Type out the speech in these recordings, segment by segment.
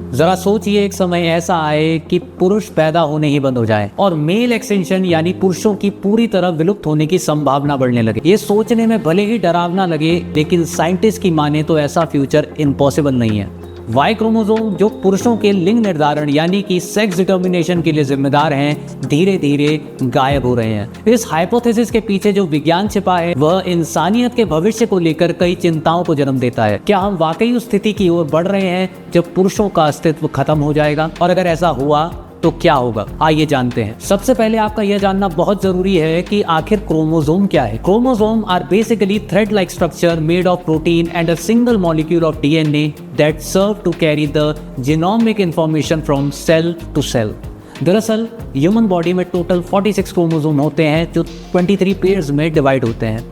जरा सोचिए, एक समय ऐसा आए कि पुरुष पैदा होने ही बंद हो जाए और मेल एक्सटेंशन यानी पुरुषों की पूरी तरह विलुप्त होने की संभावना बढ़ने लगे। ये सोचने में भले ही डरावना लगे, लेकिन साइंटिस्ट की माने तो ऐसा फ्यूचर इम्पॉसिबल नहीं है। वाई क्रोमोसोम, जो पुरुषों के लिंग निर्धारण यानी कि सेक्स डिटर्मिनेशन के लिए जिम्मेदार हैं, धीरे धीरे गायब हो रहे हैं। इस हाइपोथेसिस के पीछे जो विज्ञान छिपा है वह इंसानियत के भविष्य को लेकर कई चिंताओं को जन्म देता है। क्या हम वाकई उस स्थिति की ओर बढ़ रहे हैं जब पुरुषों का अस्तित्व खत्म हो जाएगा, और अगर ऐसा हुआ तो क्या होगा? आइए जानते हैं। सबसे पहले आपका यह जानना बहुत जरूरी है कि आखिर क्रोमोसोम क्या है। Chromosome are basically thread like structure made of protein and a single molecule of DNA that serve to carry the genomic information from cell to cell. दरअसल ह्यूमन बॉडी में टोटल 46 क्रोमोसोम होते हैं जो 23 pairs में divide होते हैं।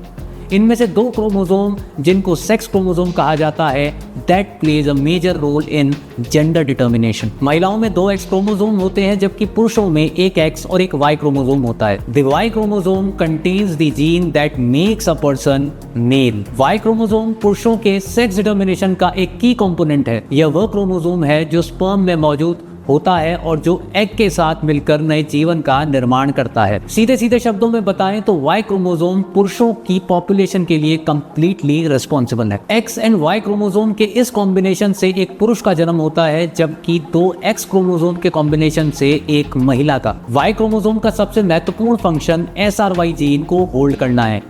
इनमें से 2 क्रोमोसोम, जिनको सेक्स क्रोमोसोम कहा जाता है, that plays a major role in gender determination. महिलाओं में 2 एक्स क्रोमोसोम होते हैं, जबकि पुरुषों में 1 एक्स और 1 वाई क्रोमोसोम होता है। The Y chromosome contains the gene that makes a person male. Y chromosome पुरुषों के सेक्स डिटर्मिनेशन का एक की कंपोनेंट है। यह वह क्रोमोसोम है जो स्पर्म में मौजूद होता है और जो एग के साथ मिलकर नए जीवन का निर्माण करता है। सीधे सीधे शब्दों में बताएं तो वाई क्रोमोसोम पुरुषों की पॉपुलेशन के लिए कंप्लीटली रिस्पॉन्सिबल है। एक्स एंड वाई क्रोमोसोम के इस कॉम्बिनेशन से एक पुरुष का जन्म होता है, जबकि 2 एक्स क्रोमोसोम के कॉम्बिनेशन से एक महिला का। वाई क्रोमोसोम का सबसे महत्वपूर्ण फंक्शन SRY जीन को होल्ड करना है,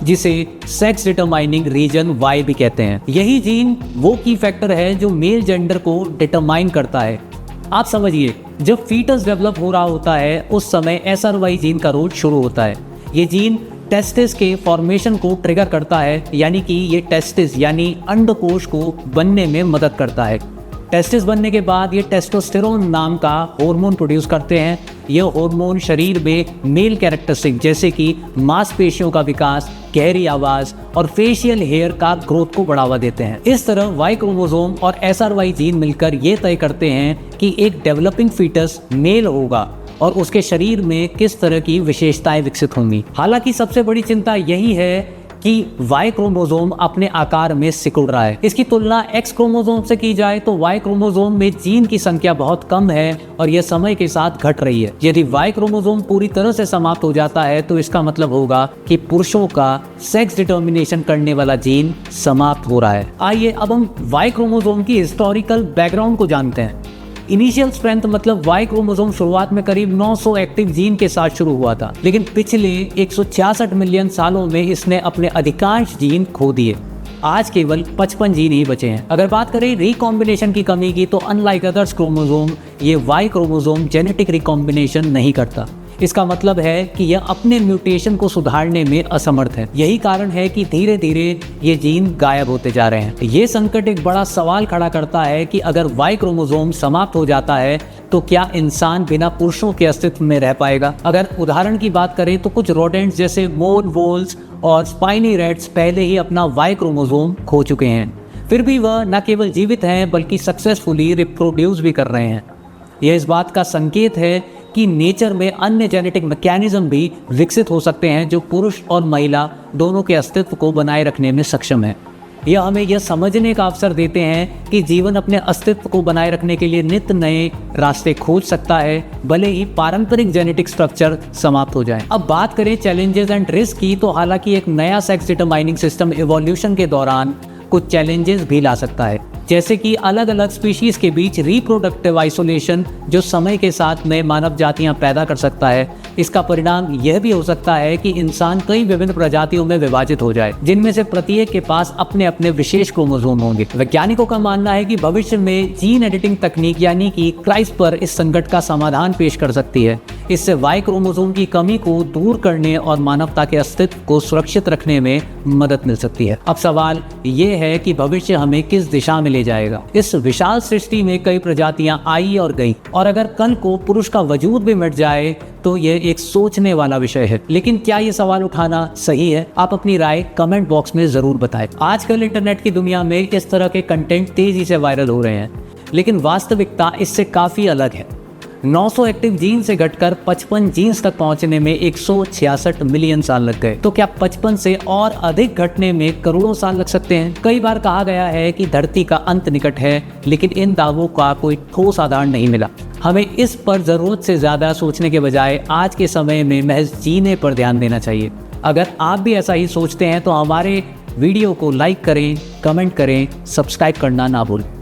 जिसे सेक्स डिटरमाइनिंग रीजन Y भी कहते हैं। यही जीन वो की फैक्टर है जो मेल जेंडर को डिटरमाइन करता है। आप समझिए, जब फीटस डेवलप हो रहा होता है उस समय SRY जीन का रोल शुरू होता है। ये जीन टेस्टिस के फॉर्मेशन को ट्रिगर करता है, यानी कि ये टेस्टिस यानी अंडकोश को बनने में मदद करता है। टेस्टिस बनने के बाद ये टेस्टोस्टेरोन नाम का हार्मोन प्रोड्यूस करते हैं। यह हार्मोन शरीर में मेल कैरेक्टरिस्टिक जैसे कि मांसपेशियों का विकास, गहरी आवाज और फेशियल हेयर का ग्रोथ को बढ़ावा देते हैं। इस तरह वाई क्रोमोसोम और SRY जीन मिलकर ये तय करते हैं कि एक डेवलपिंग फीटस मेल होगा और उसके शरीर में किस तरह की विशेषताएं विकसित होंगी। हालांकि सबसे बड़ी चिंता यही है कि वाई क्रोमोसोम अपने आकार में सिकुड़ रहा है। इसकी तुलना एक्स क्रोमोसोम से की जाए तो वाई क्रोमोसोम में जीन की संख्या बहुत कम है और यह समय के साथ घट रही है। यदि वाई क्रोमोसोम पूरी तरह से समाप्त हो जाता है तो इसका मतलब होगा कि पुरुषों का सेक्स डिटर्मिनेशन करने वाला जीन समाप्त हो रहा है। आइए अब हम वाई क्रोमोसोम की हिस्टोरिकल बैकग्राउंड को जानते हैं। इनिशियल स्ट्रेंथ मतलब वाई क्रोमोसोम शुरुआत में करीब 900 एक्टिव जीन के साथ शुरू हुआ था, लेकिन पिछले 166 मिलियन सालों में इसने अपने अधिकांश जीन खो दिए। आज केवल 55 जीन ही बचे हैं। अगर बात करें रिकॉम्बिनेशन की कमी की तो अनलाइक अदर्स क्रोमोसोम, ये वाई क्रोमोसोम जेनेटिक रिकॉम्बिनेशन नहीं करता। इसका मतलब है कि यह अपने म्यूटेशन को सुधारने में असमर्थ है। यही कारण है कि धीरे धीरे ये जीन गायब होते जा रहे हैं। ये संकट एक बड़ा सवाल खड़ा करता है कि अगर वाई क्रोमोसोम समाप्त हो जाता है तो क्या इंसान बिना पुरुषों के अस्तित्व में रह पाएगा। अगर उदाहरण की बात करें तो कुछ रोडेंट्स जैसे मोर वोल्स और स्पाइनी रैट्स पहले ही अपना वाई क्रोमोसोम खो चुके हैं, फिर भी वह न केवल जीवित हैं बल्कि सक्सेसफुली रिप्रोड्यूस भी कर रहे हैं। यह इस बात का संकेत है कि नेचर में अन्य जेनेटिक मैकेनिज्म भी विकसित हो सकते हैं जो पुरुष और महिला दोनों के अस्तित्व को बनाए रखने में सक्षम है। यह हमें यह समझने का अवसर देते हैं कि जीवन अपने अस्तित्व को बनाए रखने के लिए नित्य नए रास्ते खोज सकता है, भले ही पारंपरिक जेनेटिक स्ट्रक्चर समाप्त हो जाए। अब बात करें चैलेंजेस एंड रिस्क की, तो हालांकि एक नया सेक्स डिटरमाइनिंग सिस्टम इवोल्यूशन के दौरान कुछ चैलेंजेस भी ला सकता है, जैसे कि अलग अलग स्पीशीज के बीच रिप्रोडक्टिव आइसोलेशन जो समय के साथ नए मानव जातियां पैदा कर सकता है। इसका परिणाम यह भी हो सकता है कि इंसान कई विभिन्न प्रजातियों में विभाजित हो जाए, जिनमें से प्रत्येक के पास अपने अपने विशेष क्रोमोसोम होंगे। वैज्ञानिकों का मानना है कि भविष्य में जीन एडिटिंग तकनीक यानी कि क्राइस्पर इस संकट का समाधान पेश कर सकती है। इससे वाई क्रोमोसोम की कमी को दूर करने और मानवता के अस्तित्व को सुरक्षित रखने में मदद मिल सकती है। अब सवाल ये है कि भविष्य हमें किस दिशा में ले जाएगा। इस विशाल सृष्टि में कई प्रजातियां आई और गई, और अगर कल को पुरुष का वजूद भी मिट जाए तो यह एक सोचने वाला विषय है। लेकिन क्या ये सवाल उठाना सही है? आप अपनी राय कमेंट बॉक्स में जरूर बताएं। आजकल इंटरनेट की दुनिया में इस तरह के कंटेंट तेजी से वायरल हो रहे हैं, लेकिन वास्तविकता इससे काफी अलग है। 900 एक्टिव जीन से घटकर 55 जीन्स तक पहुंचने में 166 मिलियन साल लग गए। तो क्या 55 से और अधिक घटने में करोड़ों साल लग सकते हैं? कई बार कहा गया है कि धरती का अंत निकट है, लेकिन इन दावों का कोई ठोस आधार नहीं मिला। हमें इस पर ज़रूरत से ज़्यादा सोचने के बजाय आज के समय में महज जीने पर ध्यान देना चाहिए। अगर आप भी ऐसा ही सोचते हैं तो हमारे वीडियो को लाइक करें, कमेंट करें, सब्सक्राइब करना ना भूलें।